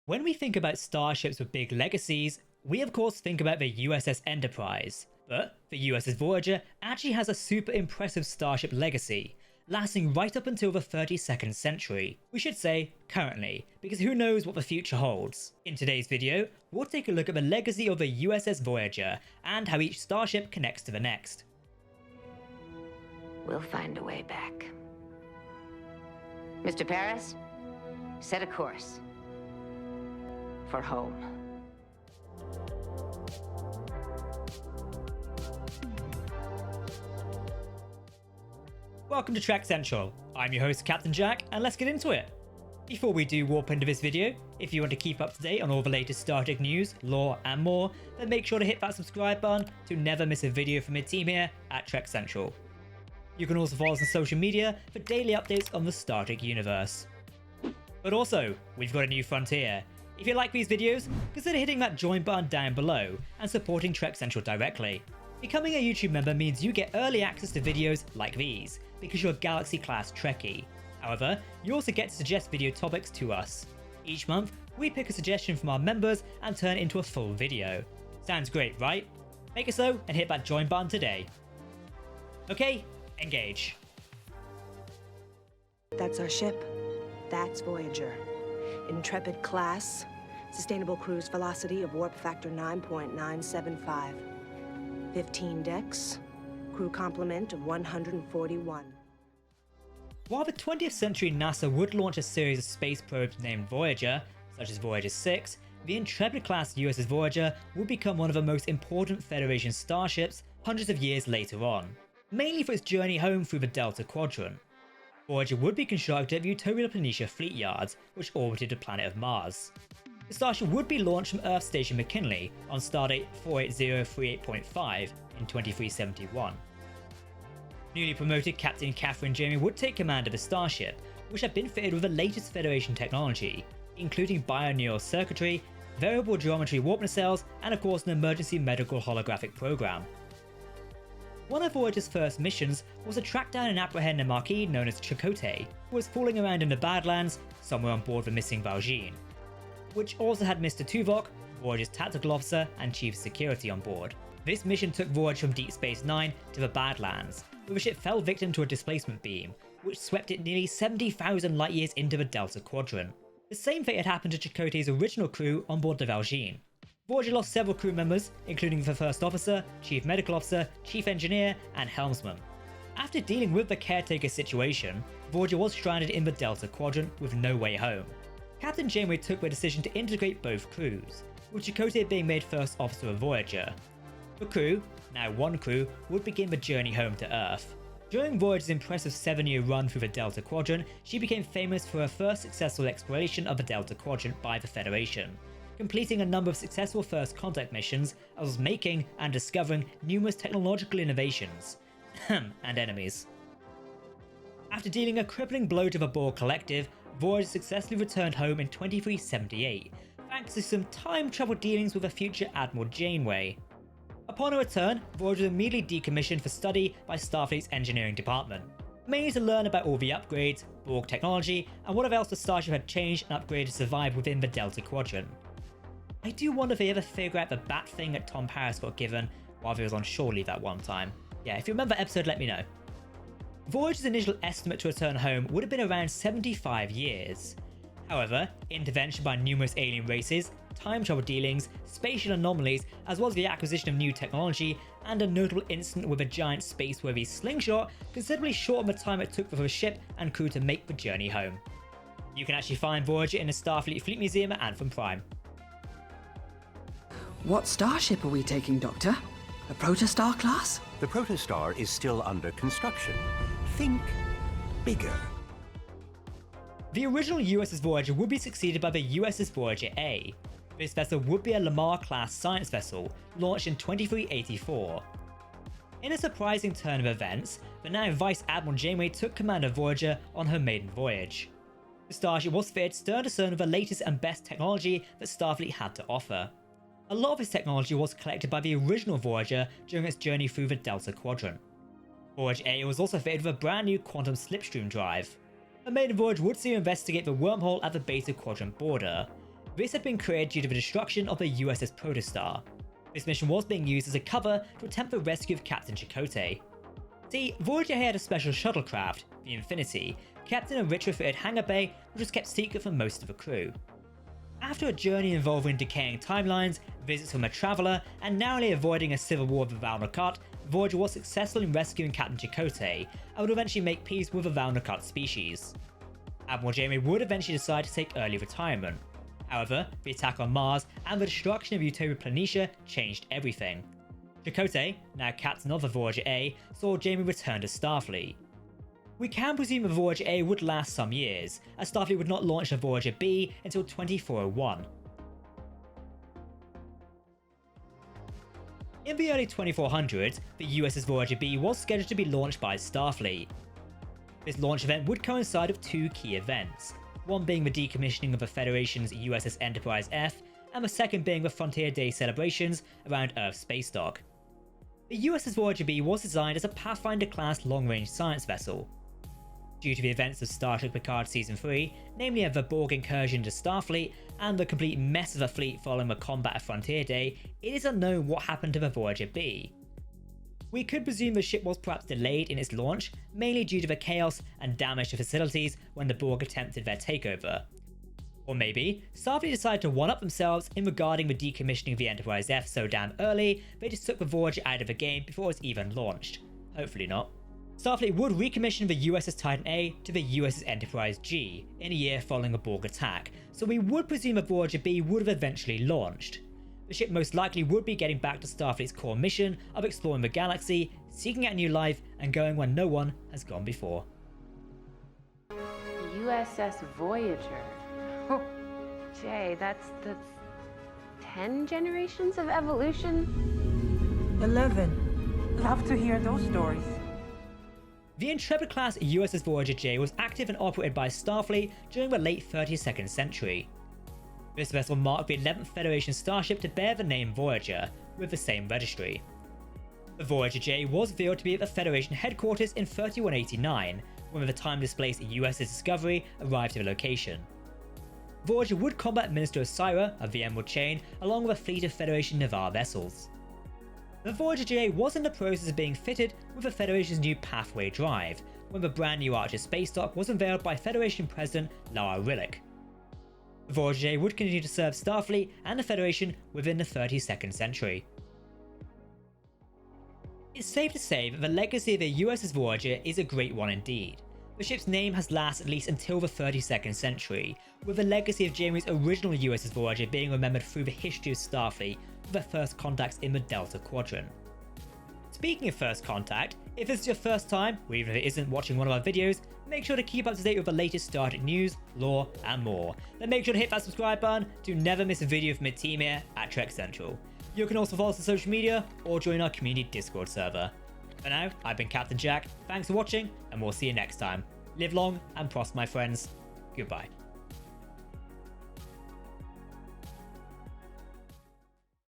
When we think about starships with big legacies, we of course think about the USS Enterprise, but the USS Voyager actually has a super impressive starship legacy, lasting right up until the 32nd century. We should say currently, because who knows what the future holds. In today's video, we'll take a look at the legacy of the USS Voyager and how each starship connects to the next. We'll find a way back. Mr. Paris, set a course. For home. Welcome to Trek Central. I'm your host Captain Jack, and let's get into it. Before we do warp into this video, if you want to keep up to date on all the latest Star Trek news, lore and more, then make sure to hit that subscribe button to never miss a video from the team here at Trek Central. You can also follow us on social media for daily updates on the Star Trek universe. But also, we've got a new frontier. If you like these videos, consider hitting that join button down below and supporting Trek Central directly. Becoming a YouTube member means you get early access to videos like these, because you're a Galaxy-class Trekkie. However, you also get to suggest video topics to us. Each month, we pick a suggestion from our members and turn it into a full video. Sounds great, right? Make it so and hit that join button today. Okay, engage. That's our ship. That's Voyager. Intrepid-class. Sustainable cruise velocity of warp factor 9.975. 15 decks. Crew complement of 141. While the 20th century NASA would launch a series of space probes named Voyager, such as Voyager-6, the Intrepid-class USS Voyager would become one of the most important Federation starships hundreds of years later on, mainly for its journey home through the Delta Quadrant. Voyager would be constructed at the Utopia Planitia Fleet Yards, which orbited the planet of Mars. The Starship would be launched from Earth Station McKinley on stardate 48038.5 in 2371. Newly promoted Captain Catherine Jamie would take command of the Starship, which had been fitted with the latest Federation technology, including bioneural circuitry, variable geometry warp nacelles, and of course an emergency medical holographic program. One of Voyager's first missions was to track down and apprehend a Marquis known as Chakotay, who was fooling around in the Badlands somewhere on board the missing Valjean, which also had Mr. Tuvok, Voyager's tactical officer and chief of security, on board. This mission took Voyager from Deep Space Nine to the Badlands, where the ship fell victim to a displacement beam, which swept it nearly 70,000 light years into the Delta Quadrant. The same fate had happened to Chakotay's original crew on board the Valjean. Voyager lost several crew members, including the First Officer, Chief Medical Officer, Chief Engineer, and Helmsman. After dealing with the caretaker situation, Voyager was stranded in the Delta Quadrant with no way home. Captain Janeway took the decision to integrate both crews, with Chakotay being made First Officer of Voyager. The crew, now one crew, would begin the journey home to Earth. During Voyager's impressive 7-year run through the Delta Quadrant, she became famous for her first successful exploration of the Delta Quadrant by the Federation, completing a number of successful first contact missions, as well as making and discovering numerous technological innovations and enemies. After dealing a crippling blow to the Borg Collective, Voyager successfully returned home in 2378, thanks to some time travel dealings with a future Admiral Janeway. Upon her return, Voyager was immediately decommissioned for study by Starfleet's engineering department, mainly to learn about all the upgrades, Borg technology, and whatever else the Starship had changed and upgraded to survive within the Delta Quadrant. I do wonder if they ever figure out the bat thing that Tom Paris got given while he was on shore leave that one time. Yeah, if you remember that episode, let me know. Voyager's initial estimate to return home would have been around 75 years. However, intervention by numerous alien races, time travel dealings, spatial anomalies, as well as the acquisition of new technology, and a notable incident with a giant space-worthy slingshot considerably shortened the time it took for the ship and crew to make the journey home. You can actually find Voyager in the Starfleet Fleet Museum at Anthem Prime. What starship are we taking, Doctor? A Protostar class? The Protostar is still under construction. Think bigger. The original USS Voyager would be succeeded by the USS Voyager-A. This vessel would be a Lamar-class science vessel, launched in 2384. In a surprising turn of events, the now Vice Admiral Janeway took command of Voyager on her maiden voyage. The Starship was fitted stern to stern with the latest and best technology that Starfleet had to offer. A lot of this technology was collected by the original Voyager during its journey through the Delta Quadrant. Voyager-A was also fitted with a brand new quantum slipstream drive. Her maiden voyage would see her investigate the wormhole at the Beta Quadrant border, This had been created due to the destruction of the USS Protostar. This mission was being used as a cover to attempt the rescue of Captain Chakotay. See, Voyager-A had a special shuttlecraft, the Infinity, kept in a retrofitted hangar bay which was kept secret from most of the crew. After a journey involving decaying timelines, visits from a traveller, and narrowly avoiding a civil war with the Val-Nakut, Voyager was successful in rescuing Captain Chakotay and would eventually make peace with the Val-Nakut species. Admiral Janeway would eventually decide to take early retirement. However, the attack on Mars and the destruction of Utopia Planitia changed everything. Chakotay, now captain of the Voyager-A, saw Janeway return to Starfleet. We can presume the Voyager-A would last some years, as Starfleet would not launch the Voyager-B until 2401. In the early 2400s, the USS Voyager-B was scheduled to be launched by Starfleet. This launch event would coincide with two key events, one being the decommissioning of the Federation's USS Enterprise F, and the second being the Frontier Day celebrations around Earth's space dock. The USS Voyager-B was designed as a Pathfinder-class long-range science vessel. Due to the events of Star Trek Picard Season 3, namely the Borg incursion into Starfleet and the complete mess of the fleet following the combat at Frontier Day, it is unknown what happened to the Voyager-B. We could presume the ship was perhaps delayed in its launch, mainly due to the chaos and damage to facilities when the Borg attempted their takeover. Or maybe, Starfleet decided to one-up themselves in regarding the decommissioning of the Enterprise F so damn early, they just took the Voyager out of the game before it was even launched. Hopefully not. Starfleet would recommission the USS Titan A to the USS Enterprise G in a year following a Borg attack, so we would presume the Voyager-B would have eventually launched. The ship most likely would be getting back to Starfleet's core mission of exploring the galaxy, seeking out new life, and going where no one has gone before. USS Voyager. Oh, Jay, that's 10 generations of evolution? 11. Love to hear those stories. The Intrepid-class USS Voyager-J was active and operated by Starfleet during the late 32nd century. This vessel marked the 11th Federation starship to bear the name Voyager, with the same registry. The Voyager-J was revealed to be at the Federation headquarters in 3189, when the time-displaced USS Discovery arrived to the location. Voyager would combat Minister Osira of the Emerald Chain along with a fleet of Federation naval vessels. The Voyager-J was in the process of being fitted with the Federation's new Pathway drive, when the brand new Archer space dock was unveiled by Federation President Lara Rillick. The Voyager-J would continue to serve Starfleet and the Federation within the 32nd century. It's safe to say that the legacy of the USS Voyager is a great one indeed. The ship's name has lasted at least until the 32nd century, with the legacy of Janeway's original USS Voyager being remembered through the history of Starfleet with their first contacts in the Delta Quadrant. Speaking of First Contact, if this is your first time, or even if it isn't watching one of our videos, make sure to keep up to date with the latest Star Trek news, lore, and more. Then make sure to hit that subscribe button to never miss a video from the team here at Trek Central. You can also follow us on social media or join our community Discord server. For now, I've been Captain Jack, thanks for watching, and we'll see you next time. Live long and prosper, my friends. Goodbye.